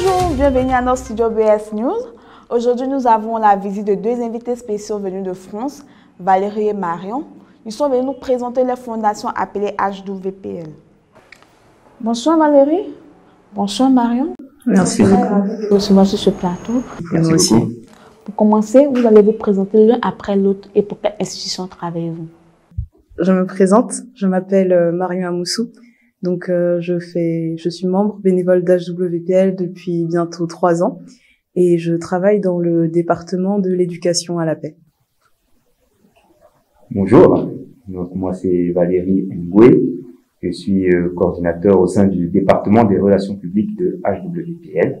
Bonjour, bienvenue à notre studio BS News. Aujourd'hui, nous avons la visite de deux invités spéciaux venus de France, Valérie et Marion. Ils sont venus nous présenter leur fondation appelée HWPL. Bonsoir Valérie. Bonsoir Marion. Merci beaucoup. Ravi de recevoir sur ce plateau. Merci aussi. Pour commencer, vous allez vous présenter l'un après l'autre et pour quelle institution travaillez-vous? Je me présente, je m'appelle Marion Amoussou. Donc je suis membre bénévole d'HWPL depuis bientôt 3 ans et je travaille dans le département de l'éducation à la paix. Bonjour, donc moi c'est Valérie Ngoué, je suis coordinateur au sein du département des relations publiques de HWPL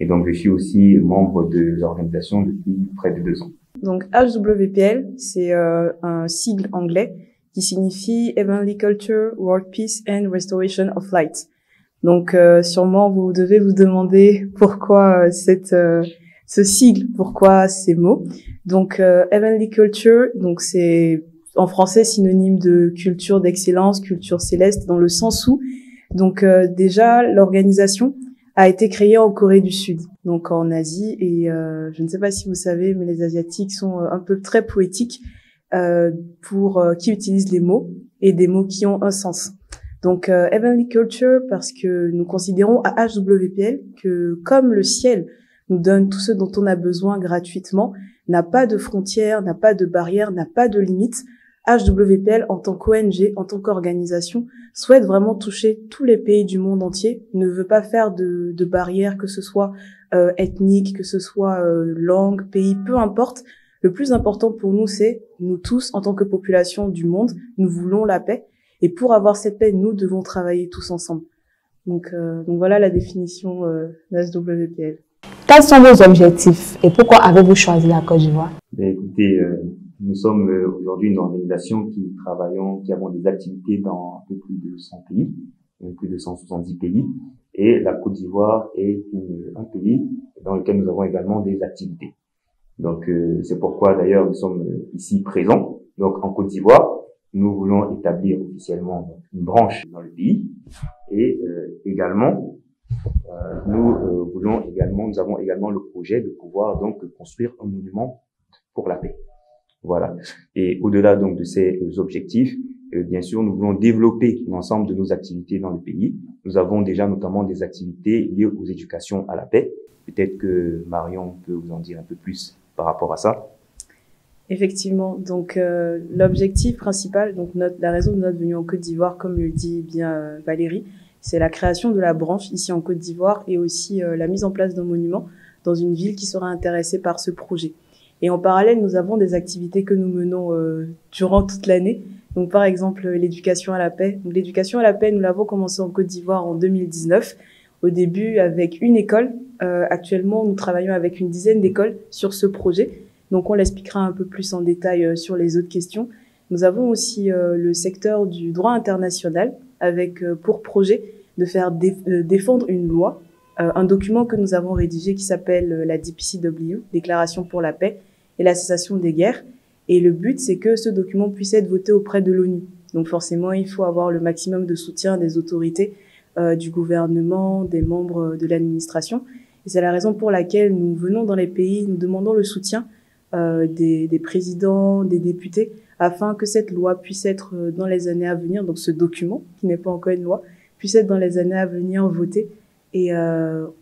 et donc je suis aussi membre de l'organisation depuis près de 2 ans. Donc HWPL, c'est un sigle anglais qui signifie Heavenly Culture, World Peace and Restoration of Light. Donc sûrement vous devez vous demander pourquoi ce sigle, pourquoi ces mots. Donc Heavenly Culture, donc c'est en français synonyme de culture d'excellence, culture céleste, dans le sens où donc déjà l'organisation a été créée en Corée du Sud, donc en Asie, et je ne sais pas si vous savez, mais les Asiatiques sont un peu très poétiques qui utilisent les mots et des mots qui ont un sens. Donc Heavenly Culture parce que nous considérons à HWPL que comme le ciel nous donne tout ce dont on a besoin gratuitement, n'a pas de frontières, n'a pas de barrières, n'a pas de limites, HWPL en tant qu'ONG, en tant qu'organisation, souhaite vraiment toucher tous les pays du monde entier, ne veut pas faire de barrières, que ce soit ethnique, que ce soit langue, pays, peu importe. Le plus important pour nous, c'est nous tous, en tant que population du monde, nous voulons la paix. Et pour avoir cette paix, nous devons travailler tous ensemble. Donc voilà la définition d'HWPL. Quels sont vos objectifs et pourquoi avez-vous choisi la Côte d'Ivoire? Écoutez, nous sommes aujourd'hui une organisation qui avons des activités dans un peu plus de 100 pays, plus de 170 pays. Et la Côte d'Ivoire est un pays dans lequel nous avons également des activités. Donc c'est pourquoi d'ailleurs nous sommes ici présents. Donc en Côte d'Ivoire, nous voulons établir officiellement une branche dans le pays et également nous avons également le projet de pouvoir donc construire un monument pour la paix. Voilà. Et au-delà donc de ces objectifs, bien sûr, nous voulons développer l'ensemble de nos activités dans le pays. Nous avons déjà notamment des activités liées aux éducations à la paix. Peut-être que Marion peut vous en dire un peu plus par rapport à ça. Effectivement, donc l'objectif principal, donc la raison de notre venue en Côte d'Ivoire, comme le dit bien Valérie, c'est la création de la branche ici en Côte d'Ivoire et aussi la mise en place d'un monument dans une ville qui sera intéressée par ce projet. Et en parallèle, nous avons des activités que nous menons durant toute l'année. Donc par exemple l'éducation à la paix. Donc l'éducation à la paix, nous l'avons commencé en Côte d'Ivoire en 2019. Au début avec une école. Actuellement, nous travaillons avec une dizaine d'écoles sur ce projet. Donc, on l'expliquera un peu plus en détail sur les autres questions. Nous avons aussi le secteur du droit international avec pour projet de faire défendre une loi, un document que nous avons rédigé qui s'appelle la DPCW, Déclaration pour la paix et la cessation des guerres. Et le but, c'est que ce document puisse être voté auprès de l'ONU. Donc, forcément, il faut avoir le maximum de soutien des autorités du gouvernement, des membres de l'administration. Et c'est la raison pour laquelle nous venons dans les pays, nous demandons le soutien des présidents, des députés, afin que cette loi puisse être dans les années à venir, donc ce document, qui n'est pas encore une loi, puisse être dans les années à venir voté et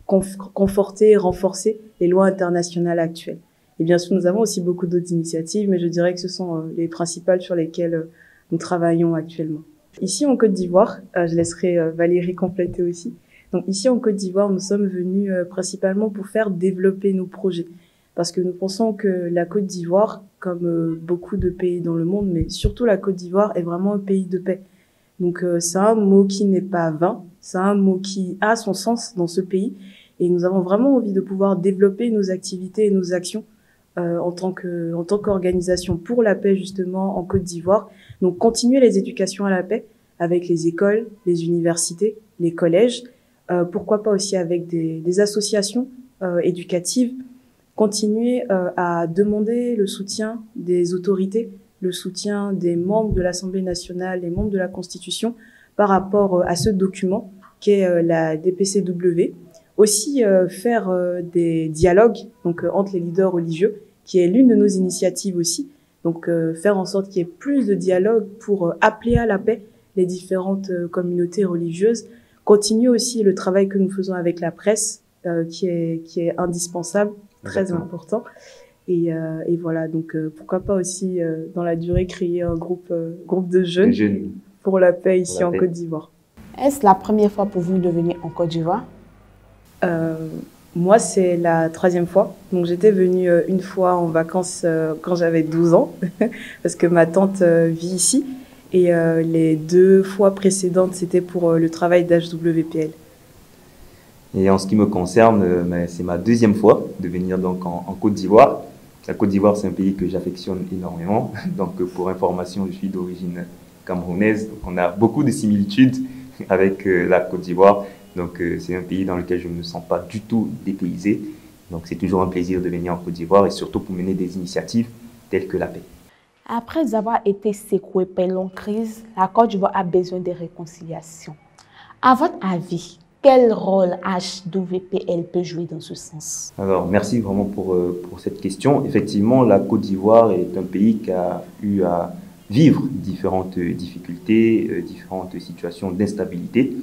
conforter et renforcer les lois internationales actuelles. Et bien sûr, nous avons aussi beaucoup d'autres initiatives, mais je dirais que ce sont les principales sur lesquelles nous travaillons actuellement. Ici en Côte d'Ivoire, je laisserai Valérie compléter aussi. Donc ici en Côte d'Ivoire, nous sommes venus principalement pour faire développer nos projets. Parce que nous pensons que la Côte d'Ivoire, comme beaucoup de pays dans le monde, mais surtout la Côte d'Ivoire, est vraiment un pays de paix. Donc c'est un mot qui n'est pas vain, c'est un mot qui a son sens dans ce pays. Et nous avons vraiment envie de pouvoir développer nos activités et nos actions en tant qu'organisation pour la paix justement en Côte d'Ivoire. Donc continuer les éducations à la paix avec les écoles, les universités, les collèges, pourquoi pas aussi avec des associations éducatives, continuer à demander le soutien des autorités, le soutien des membres de l'Assemblée nationale, les membres de la Constitution par rapport à ce document qu'est la DPCW Aussi faire des dialogues donc entre les leaders religieux, qui est l'une de nos initiatives aussi. Donc faire en sorte qu'il y ait plus de dialogue pour appeler à la paix les différentes communautés religieuses. Continuer aussi le travail que nous faisons avec la presse, qui est indispensable, très important. Et voilà, donc pourquoi pas aussi dans la durée créer un groupe de jeunes pour la paix ici en Côte d'Ivoire. Est-ce la première fois pour vous de venir en Côte d'Ivoire? Moi, c'est la 3e fois. Donc, j'étais venue une fois en vacances quand j'avais 12 ans, parce que ma tante vit ici. Et les 2 fois précédentes, c'était pour le travail d'HWPL. Et en ce qui me concerne, c'est ma 2e fois de venir donc en Côte d'Ivoire. La Côte d'Ivoire, c'est un pays que j'affectionne énormément. Donc, pour information, je suis d'origine camerounaise. Donc, on a beaucoup de similitudes avec la Côte d'Ivoire. Donc, c'est un pays dans lequel je ne me sens pas du tout dépaysé. Donc, c'est toujours un plaisir de venir en Côte d'Ivoire et surtout pour mener des initiatives telles que la paix. Après avoir été secouée par une longue crise, la Côte d'Ivoire a besoin de réconciliation. À votre avis, quel rôle HWPL peut jouer dans ce sens? Alors, merci vraiment pour cette question. Effectivement, la Côte d'Ivoire est un pays qui a eu à vivre différentes difficultés, différentes situations d'instabilité.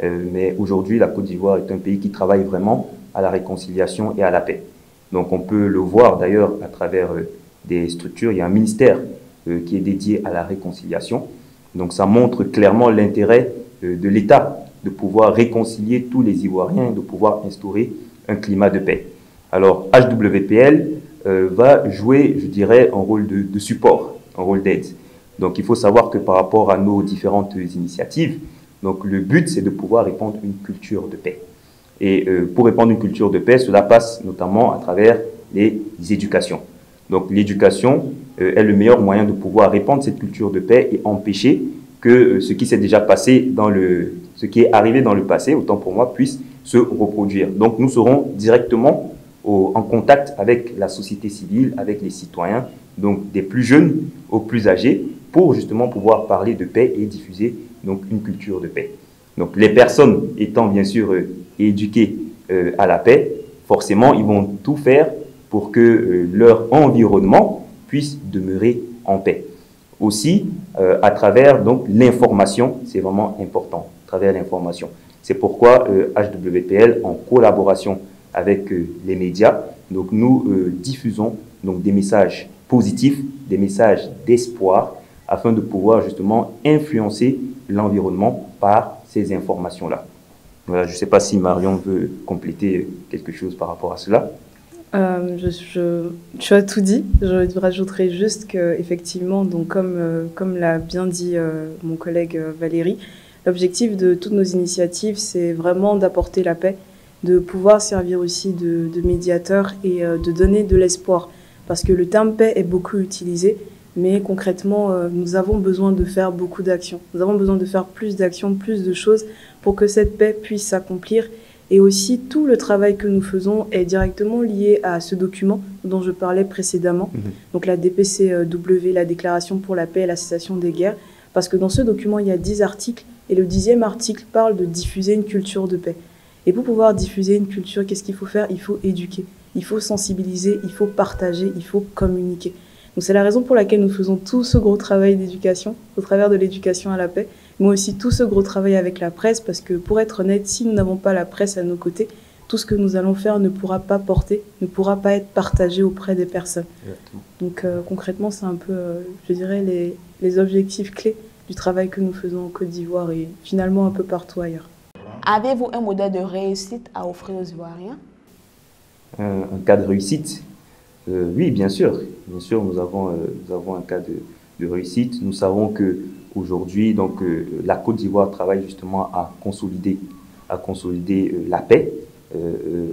Mais aujourd'hui, la Côte d'Ivoire est un pays qui travaille vraiment à la réconciliation et à la paix. Donc on peut le voir d'ailleurs à travers des structures. Il y a un ministère qui est dédié à la réconciliation. Donc ça montre clairement l'intérêt de l'État de pouvoir réconcilier tous les Ivoiriens, de pouvoir instaurer un climat de paix. Alors HWPL va jouer, je dirais, un rôle de support, un rôle d'aide. Donc il faut savoir que par rapport à nos différentes initiatives, donc le but, c'est de pouvoir répandre une culture de paix. Et pour répandre une culture de paix, cela passe notamment à travers les éducations. Donc l'éducation est le meilleur moyen de pouvoir répandre cette culture de paix et empêcher que ce qui s'est déjà passé ce qui est arrivé dans le passé, autant pour moi, puisse se reproduire. Donc nous serons directement en contact avec la société civile, avec les citoyens, donc des plus jeunes aux plus âgés, pour justement pouvoir parler de paix et diffuser donc une culture de paix. Donc les personnes étant bien sûr éduquées à la paix, forcément ils vont tout faire pour que leur environnement puisse demeurer en paix. Aussi à travers donc l'information, c'est vraiment important, à travers l'information. C'est pourquoi HWPL, en collaboration avec les médias, donc nous diffusons donc des messages positifs, des messages d'espoir, afin de pouvoir justement influencer l'environnement par ces informations-là. Voilà, je ne sais pas si Marion veut compléter quelque chose par rapport à cela. Tu as tout dit. Je rajouterai juste qu'effectivement, donc comme l'a bien dit mon collègue Valérie, l'objectif de toutes nos initiatives, c'est vraiment d'apporter la paix, de pouvoir servir aussi de médiateur et de donner de l'espoir. Parce que le terme paix est beaucoup utilisé, mais concrètement, nous avons besoin de faire beaucoup d'actions. Nous avons besoin de faire plus d'actions, plus de choses pour que cette paix puisse s'accomplir. Et aussi, tout le travail que nous faisons est directement lié à ce document dont je parlais précédemment, donc la DPCW, la Déclaration pour la paix et la cessation des guerres, parce que dans ce document, il y a 10 articles, et le 10e article parle de diffuser une culture de paix. Et pour pouvoir diffuser une culture, qu'est-ce qu'il faut faire? Il faut éduquer, il faut sensibiliser, il faut partager, il faut communiquer. Donc c'est la raison pour laquelle nous faisons tout ce gros travail d'éducation, au travers de l'éducation à la paix, mais aussi tout ce gros travail avec la presse, parce que pour être honnête, si nous n'avons pas la presse à nos côtés, tout ce que nous allons faire ne pourra pas porter, ne pourra pas être partagé auprès des personnes. Exactement. Donc concrètement, c'est un peu, je dirais, les objectifs clés du travail que nous faisons en Côte d'Ivoire et finalement un peu partout ailleurs. Avez-vous un modèle de réussite à offrir aux Ivoiriens? Un cas de réussite? Oui, bien sûr. Bien sûr, nous avons un cas de réussite. Nous savons que aujourd'hui, donc la Côte d'Ivoire travaille justement à consolider la paix.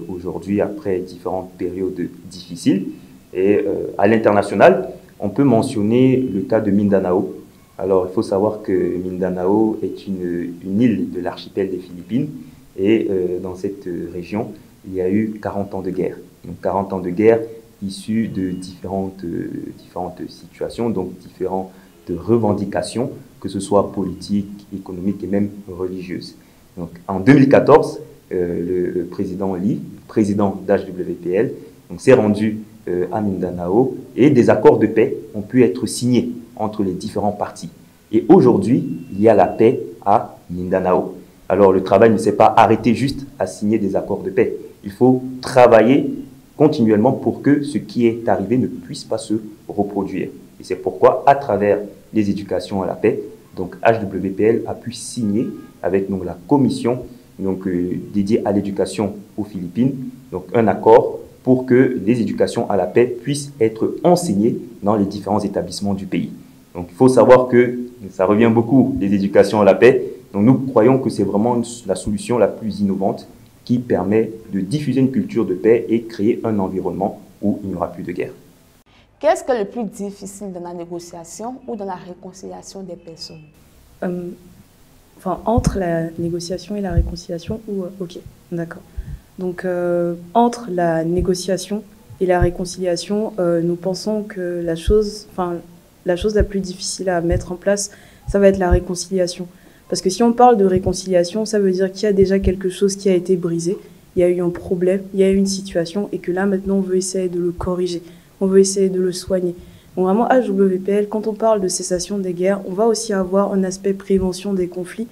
Aujourd'hui, après différentes périodes difficiles, et à l'international, on peut mentionner le cas de Mindanao. Alors, il faut savoir que Mindanao est une île de l'archipel des Philippines, et dans cette région, il y a eu 40 ans de guerre. Donc 40 ans de guerre issus de différentes situations, donc différentes revendications, que ce soit politiques, économiques et même religieuses. Donc en 2014, le président Lee, président d'HWPL, s'est rendu à Mindanao et des accords de paix ont pu être signés entre les différents partis. Et aujourd'hui, il y a la paix à Mindanao. Alors le travail ne s'est pas arrêté juste à signer des accords de paix. Il faut travailler continuellement pour que ce qui est arrivé ne puisse pas se reproduire. Et c'est pourquoi, à travers les éducations à la paix, donc HWPL a pu signer avec la commission dédiée à l'éducation aux Philippines, donc un accord pour que les éducations à la paix puissent être enseignées dans les différents établissements du pays. Donc il faut savoir que ça revient beaucoup, les éducations à la paix. Donc nous croyons que c'est vraiment la solution la plus innovante qui permet de diffuser une culture de paix et créer un environnement où il n'y aura plus de guerre. Qu'est-ce qui est le plus difficile dans la négociation ou dans la réconciliation des personnes? Entre la négociation et la réconciliation, ok, d'accord. Donc, entre la négociation et la réconciliation, nous pensons que la chose la plus difficile à mettre en place, ça va être la réconciliation. Parce que si on parle de réconciliation, ça veut dire qu'il y a déjà quelque chose qui a été brisé, il y a eu un problème, il y a eu une situation, et que là, maintenant, on veut essayer de le corriger, on veut essayer de le soigner. Donc vraiment, HWPL, quand on parle de cessation des guerres, on va aussi avoir un aspect prévention des conflits.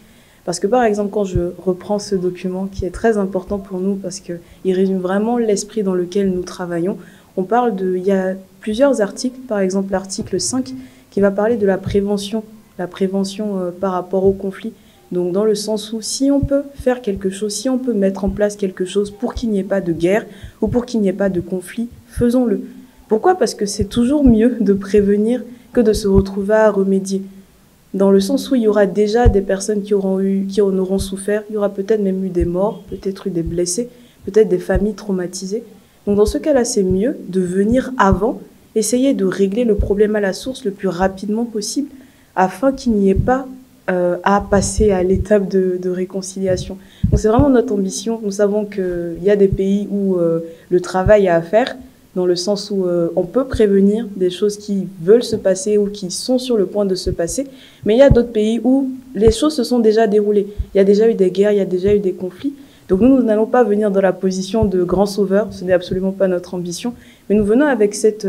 Parce que par exemple, quand je reprends ce document qui est très important pour nous parce qu'il résume vraiment l'esprit dans lequel nous travaillons, il y a plusieurs articles, par exemple l'article 5 qui va parler de la prévention par rapport au conflit. Donc dans le sens où si on peut faire quelque chose, si on peut mettre en place quelque chose pour qu'il n'y ait pas de guerre ou pour qu'il n'y ait pas de conflit, faisons-le. Pourquoi? Parce que c'est toujours mieux de prévenir que de se retrouver à remédier. Dans le sens où il y aura déjà des personnes qui en auront souffert, il y aura peut-être même eu des morts, peut-être eu des blessés, peut-être des familles traumatisées. Donc dans ce cas-là, c'est mieux de venir avant, essayer de régler le problème à la source le plus rapidement possible, afin qu'il n'y ait pas à passer à l'étape de réconciliation. Donc c'est vraiment notre ambition. Nous savons qu'il y a des pays où le travail est à faire, dans le sens où on peut prévenir des choses qui veulent se passer ou qui sont sur le point de se passer. Mais il y a d'autres pays où les choses se sont déjà déroulées. Il y a déjà eu des guerres, il y a déjà eu des conflits. Donc nous n'allons pas venir dans la position de grand sauveur, ce n'est absolument pas notre ambition. Mais nous venons avec cette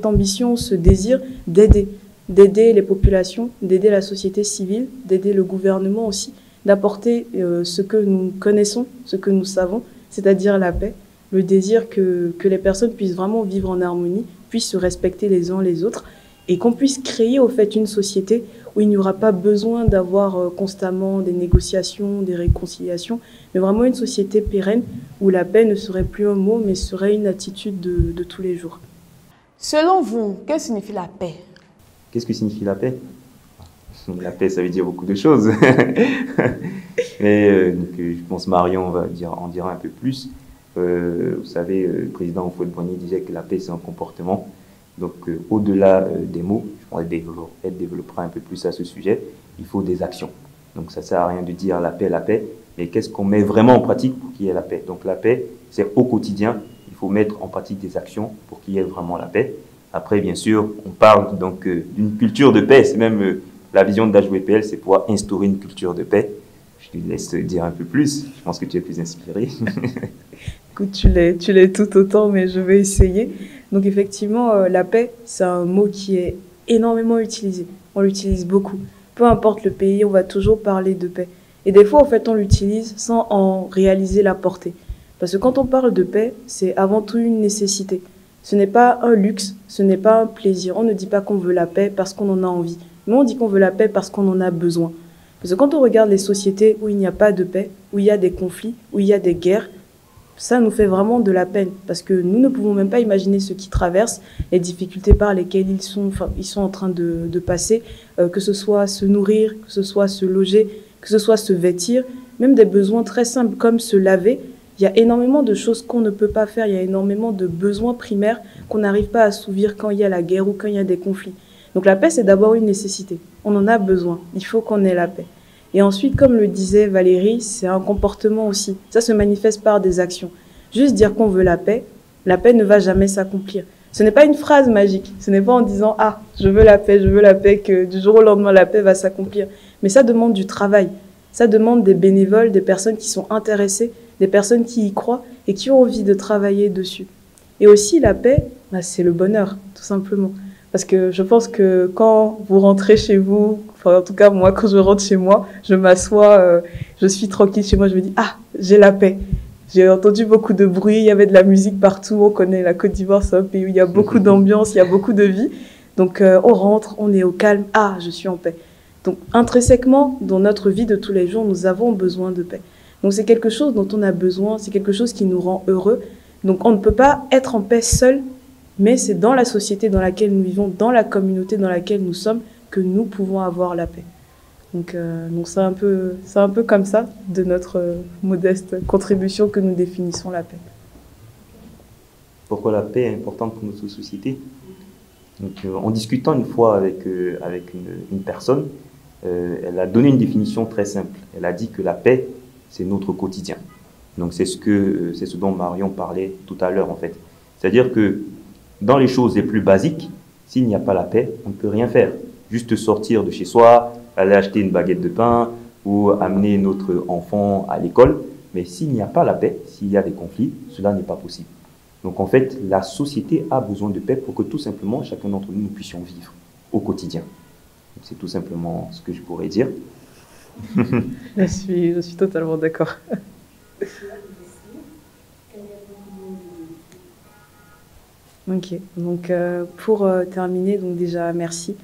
ambition, ce désir d'aider les populations, d'aider la société civile, d'aider le gouvernement aussi, d'apporter ce que nous connaissons, ce que nous savons, c'est-à-dire la paix. Le désir que les personnes puissent vraiment vivre en harmonie, puissent se respecter les uns les autres et qu'on puisse créer au fait une société où il n'y aura pas besoin d'avoir constamment des négociations, des réconciliations, mais vraiment une société pérenne où la paix ne serait plus un mot, mais serait une attitude de tous les jours. Selon vous, que signifie la paix? Qu'est-ce que signifie la paix? La paix, ça veut dire beaucoup de choses. Mais je pense Marion en dira un peu plus. Vous savez, le président Houphouët-Boigny disait que la paix, c'est un comportement. Donc, au-delà des mots, je pense qu'elle développera un peu plus à ce sujet, il faut des actions. Donc, ça ne sert à rien de dire la paix, mais qu'est-ce qu'on met vraiment en pratique pour qu'il y ait la paix? Donc, la paix, c'est au quotidien, il faut mettre en pratique des actions pour qu'il y ait vraiment la paix. Après, bien sûr, on parle donc d'une culture de paix, c'est même la vision de HWPL, c'est pouvoir instaurer une culture de paix. Je te laisse dire un peu plus, je pense que tu es plus inspiré. Écoute, tu l'es tout autant, mais je vais essayer. Donc effectivement, la paix, c'est un mot qui est énormément utilisé. On l'utilise beaucoup. Peu importe le pays, on va toujours parler de paix. Et des fois, en fait, on l'utilise sans en réaliser la portée. Parce que quand on parle de paix, c'est avant tout une nécessité. Ce n'est pas un luxe, ce n'est pas un plaisir. On ne dit pas qu'on veut la paix parce qu'on en a envie. Mais on dit qu'on veut la paix parce qu'on en a besoin. Parce que quand on regarde les sociétés où il n'y a pas de paix, où il y a des conflits, où il y a des guerres, ça nous fait vraiment de la peine. Parce que nous ne pouvons même pas imaginer ceux qui traversent, les difficultés par lesquelles ils sont en train de passer, que ce soit se nourrir, que ce soit se loger, que ce soit se vêtir, même des besoins très simples comme se laver. Il y a énormément de choses qu'on ne peut pas faire, il y a énormément de besoins primaires qu'on n'arrive pas à assouvir quand il y a la guerre ou quand il y a des conflits. Donc la paix, c'est d'abord une nécessité. On en a besoin. Il faut qu'on ait la paix. Et ensuite, comme le disait Valérie, c'est un comportement aussi. Ça se manifeste par des actions. Juste dire qu'on veut la paix ne va jamais s'accomplir. Ce n'est pas une phrase magique. Ce n'est pas en disant « Ah, je veux la paix, que du jour au lendemain, la paix va s'accomplir. » Mais ça demande du travail. Ça demande des bénévoles, des personnes qui sont intéressées, des personnes qui y croient et qui ont envie de travailler dessus. Et aussi la paix, bah, c'est le bonheur, tout simplement. Parce que je pense que quand vous rentrez chez vous, enfin en tout cas moi quand je rentre chez moi, je m'assois, je suis tranquille chez moi, je me dis ah j'ai la paix. J'ai entendu beaucoup de bruit, il y avait de la musique partout, on connaît la Côte d'Ivoire, c'est un pays où il y a beaucoup d'ambiance, il y a beaucoup de vie. Donc on rentre, on est au calme, ah je suis en paix. Donc intrinsèquement dans notre vie de tous les jours, nous avons besoin de paix. Donc c'est quelque chose dont on a besoin, c'est quelque chose qui nous rend heureux. Donc on ne peut pas être en paix seul. Mais c'est dans la société dans laquelle nous vivons, dans la communauté dans laquelle nous sommes, que nous pouvons avoir la paix. Donc c'est un peu comme ça, de notre modeste contribution, que nous définissons la paix. Pourquoi la paix est importante pour notre société? Donc, en discutant une fois avec une personne, elle a donné une définition très simple. Elle a dit que la paix, c'est notre quotidien. Donc c'est ce dont Marion parlait tout à l'heure en fait. C'est-à-dire que dans les choses les plus basiques, s'il n'y a pas la paix, on ne peut rien faire. Juste sortir de chez soi, aller acheter une baguette de pain ou amener notre enfant à l'école. Mais s'il n'y a pas la paix, s'il y a des conflits, cela n'est pas possible. Donc en fait, la société a besoin de paix pour que tout simplement, chacun d'entre nous, nous puissions vivre au quotidien. C'est tout simplement ce que je pourrais dire. Je suis totalement d'accord. Ok, donc pour terminer, donc déjà merci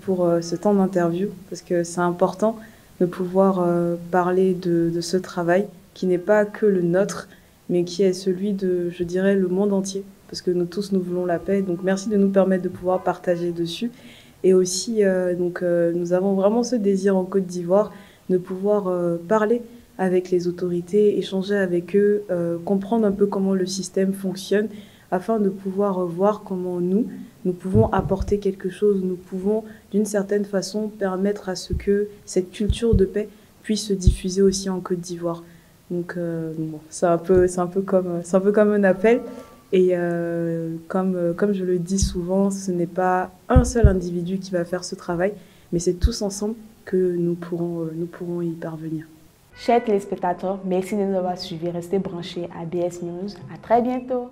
pour ce temps d'interview, parce que c'est important de pouvoir parler de ce travail qui n'est pas que le nôtre, mais qui est celui de, je dirais, le monde entier, parce que nous tous nous voulons la paix. Donc merci de nous permettre de pouvoir partager dessus, et aussi nous avons vraiment ce désir en Côte d'Ivoire de pouvoir parler avec les autorités, échanger avec eux, comprendre un peu comment le système fonctionne, afin de pouvoir voir comment nous pouvons apporter quelque chose, nous pouvons d'une certaine façon permettre à ce que cette culture de paix puisse se diffuser aussi en Côte d'Ivoire. Donc bon, c'est un peu comme un appel, et comme je le dis souvent, ce n'est pas un seul individu qui va faire ce travail, mais c'est tous ensemble que nous pourrons y parvenir. Chers téléspectateurs, merci de nous avoir suivis. Restez branchés à BS News. À très bientôt.